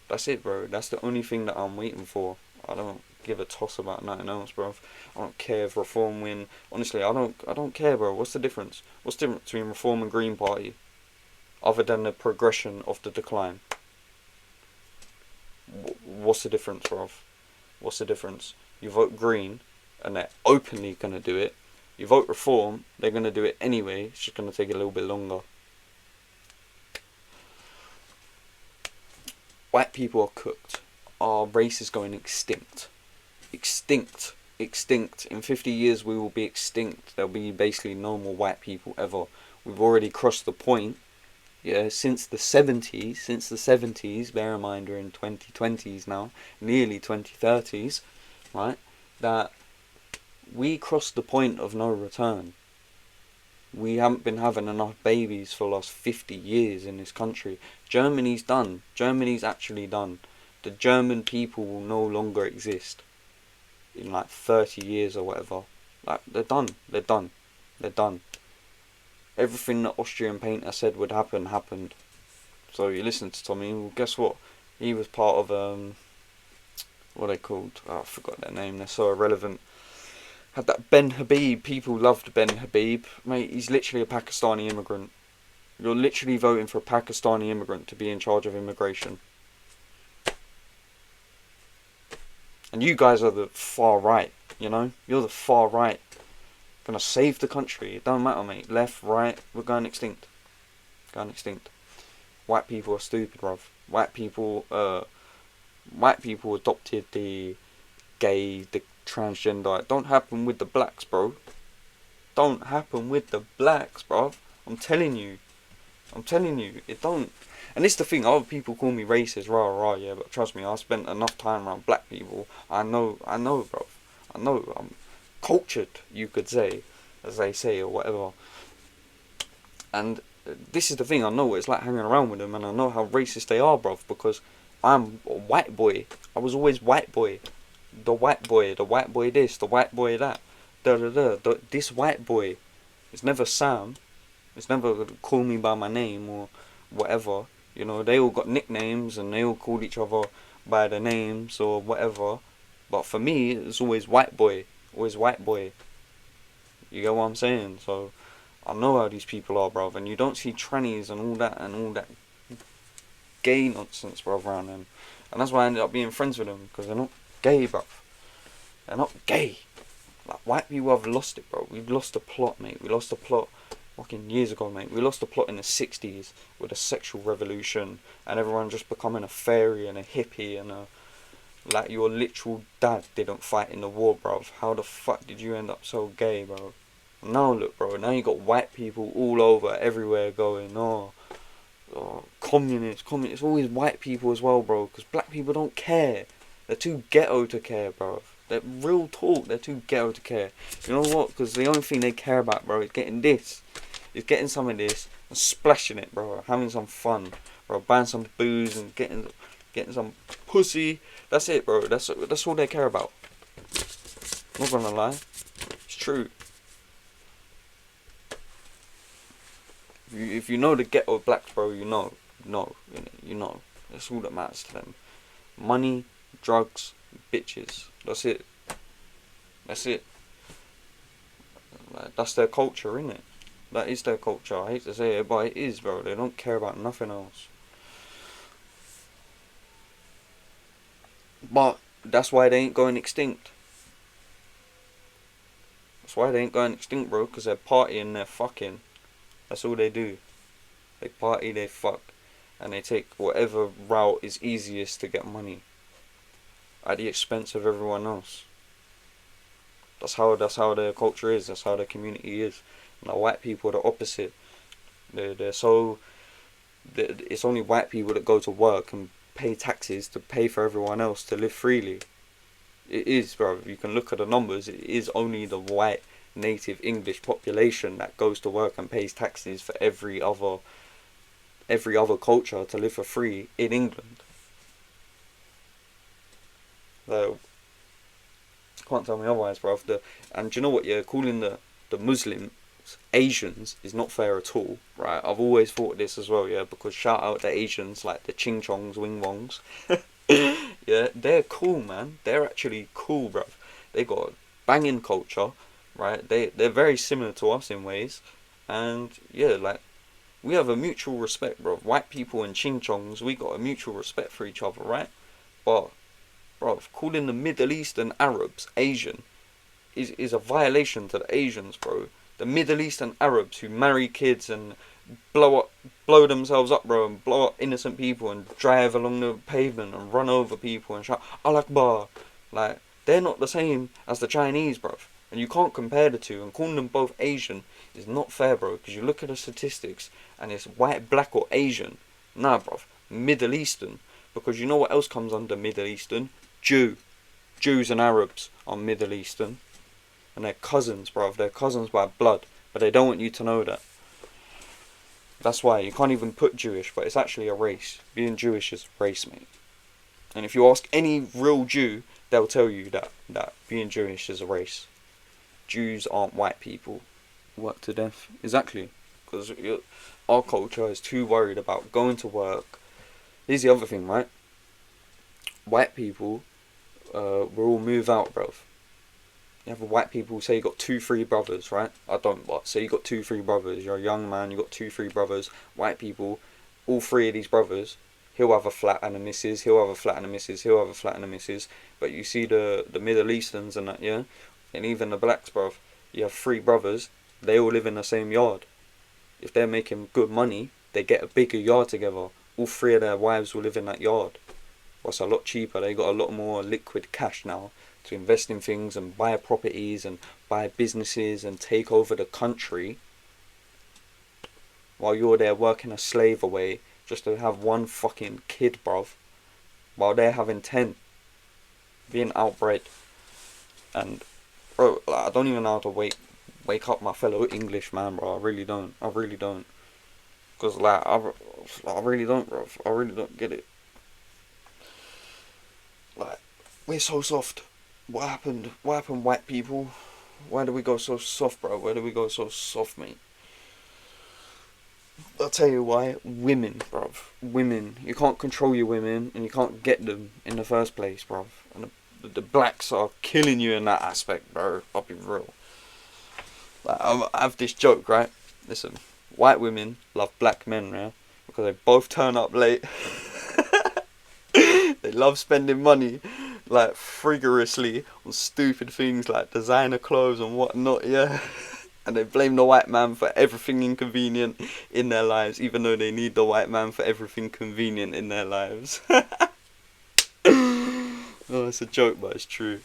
That's it, bro. That's the only thing that I'm waiting for. I don't give a toss about nothing else, bro. I don't care if Reform win. Honestly, I don't care, bro. What's the difference? What's the difference between Reform and Green Party, other than the progression of the decline? What's the difference, bro? What's the difference? You vote Green, and they're openly gonna do it. You vote Reform, they're gonna do it anyway. It's just gonna take a little bit longer. White people are cooked. Our race is going extinct. Extinct. Extinct. In 50 years we will be extinct. There'll be basically no more white people ever. We've already crossed the point. Yeah, since the 70s, bear in mind we're in 2020s now, nearly 2030s, right? That we crossed the point of no return. We haven't been having enough babies for the last 50 years in this country. Germany's done. Germany's actually done. The German people will no longer exist in like 30 years or whatever. Like, they're done. They're done. They're done. Everything that Austrian painter said would happen, happened. So you listen to Tommy, well, guess what? He was part of, what are they called? Oh, I forgot their name. They're so irrelevant. Had that Ben Habib. People loved Ben Habib. Mate, he's literally a Pakistani immigrant. You're literally voting for a Pakistani immigrant to be in charge of immigration. And you guys are the far right, you know? You're the far right. Gonna save the country. It don't matter, mate. Left, right, we're going extinct. Going extinct. White people are stupid, bruv. White people adopted the gay, the transgender. It don't happen with the blacks, bro. Don't happen with the blacks, bruv. I'm telling you, it don't. And it's the thing, other people call me racist, yeah, but trust me, I spent enough time around black people. I know, bruv. I know, I'm cultured, you could say, as they say, or whatever. And this is the thing, I know what it's like hanging around with them, and I know how racist they are, bruv, because I'm a white boy. I was always white boy. The white boy this, the white boy that. This white boy. It's never Sam. It's never call me by my name or whatever. You know, they all got nicknames and they all called each other by their names or whatever. But for me, it's always white boy. Always white boy. You get what I'm saying? So, I know how these people are, bruv. And you don't see trannies and all that gay nonsense, bruv, around them. And that's why I ended up being friends with them, because they're not gay, bruv. They're not gay. Like, white people have lost it, bro. We've lost the plot, mate. We lost the plot fucking years ago, mate. We lost the plot in the 60s with the sexual revolution and everyone just becoming a fairy and a hippie and a... Like, your literal dad didn't fight in the war, bruv. How the fuck did you end up so gay, bro? Now look, bro. Now you got white people all over, everywhere going, communists. Always white people as well, bro. Because black people don't care. They're too ghetto to care, bro. They're real talk. They're too ghetto to care. You know what? Because the only thing they care about, bro, is getting this. Is getting some of this and splashing it, bro. Having some fun, bro. Buying some booze and getting some pussy. That's it, bro. That's all they care about. Not gonna lie. It's true. If you know the ghetto blacks, bro, you know. You know. That's all that matters to them. Money, drugs, bitches. That's it. That's it. Like, that's their culture, innit? That is their culture. I hate to say it, but it is, bro. They don't care about nothing else. But that's why they ain't going extinct. That's why they ain't going extinct, bro. Because they're partying, they're fucking. That's all they do. They party, they fuck. And they take whatever route is easiest to get money. At the expense of everyone else. That's how their culture is. That's how their community is. And the white people are the opposite. They're so... It's only white people that go to work and pay taxes to pay for everyone else to live freely. It is, bro. You can look at the numbers. It is only the white native English population that goes to work and pays taxes for every other culture to live for free in England. So, can't tell me otherwise, bro. And do you know what? Calling the Muslim Asians is not fair at all, right? I've always thought this as well, yeah, because shout out to Asians like the Ching Chongs, Wing Wongs. Yeah, they're cool, man. They're actually cool, bruv. They got a banging culture, right? They're very similar to us in ways, and yeah, like we have a mutual respect, bruv. White people and Ching Chongs, we got a mutual respect for each other, right? But bruv, calling the Middle Eastern Arabs Asian is a violation to the Asians, bro. The Middle Eastern Arabs who marry kids and blow themselves up, bro, and blow up innocent people and drive along the pavement and run over people and shout Allah Akbar. Like, they're not the same as the Chinese, bro. And you can't compare the two. And calling them both Asian is not fair, bro. Because you look at the statistics and it's white, black, or Asian. Nah, bro. Middle Eastern. Because you know what else comes under Middle Eastern? Jew. Jews and Arabs are Middle Eastern. And they're cousins, bruv. They're cousins by blood. But they don't want you to know that. That's why you can't even put Jewish, but it's actually a race. Being Jewish is a race, mate. And if you ask any real Jew, they'll tell you that being Jewish is a race. Jews aren't white people. Work to death. Exactly. Because our culture is too worried about going to work. Here's the other thing, right? White people will all move out, bruv. You have white people, say you got 2-3 brothers, right? I don't, but say you got 2-3 brothers. You're a young man, you got 2-3 brothers. White people, all 3 of these brothers, he'll have a flat and a missus, he'll have a flat and a missus, he'll have a flat and a missus. But you see the Middle Easterns and that, yeah? And even the blacks, bruv. You have 3 brothers, they all live in the same yard. If they're making good money, they get a bigger yard together. All 3 of their wives will live in that yard. What's a lot cheaper, they got a lot more liquid cash now to invest in things and buy properties and buy businesses and take over the country, while you're there working a slave away just to have 1 fucking kid, bruv, while they're having 10, being outbred. And bro, like, I don't even know how to wake up my fellow English man, bro. I really don't. Because like I really don't, bro. I really don't get it. Like, we're so soft. What happened? What happened, white people? Why do we go so soft, bro? Why do we go so soft, mate? I'll tell you why. Women, bruv. Women. You can't control your women, and you can't get them in the first place, bruv. And the blacks are killing you in that aspect, bro. I'll be real. Like, I have this joke, right? Listen, white women love black men, yeah? Because they both turn up late. They love spending money, like, frigorously on stupid things like designer clothes and whatnot, yeah? And they blame the white man for everything inconvenient in their lives, even though they need the white man for everything convenient in their lives. Oh, it's a joke, but it's true.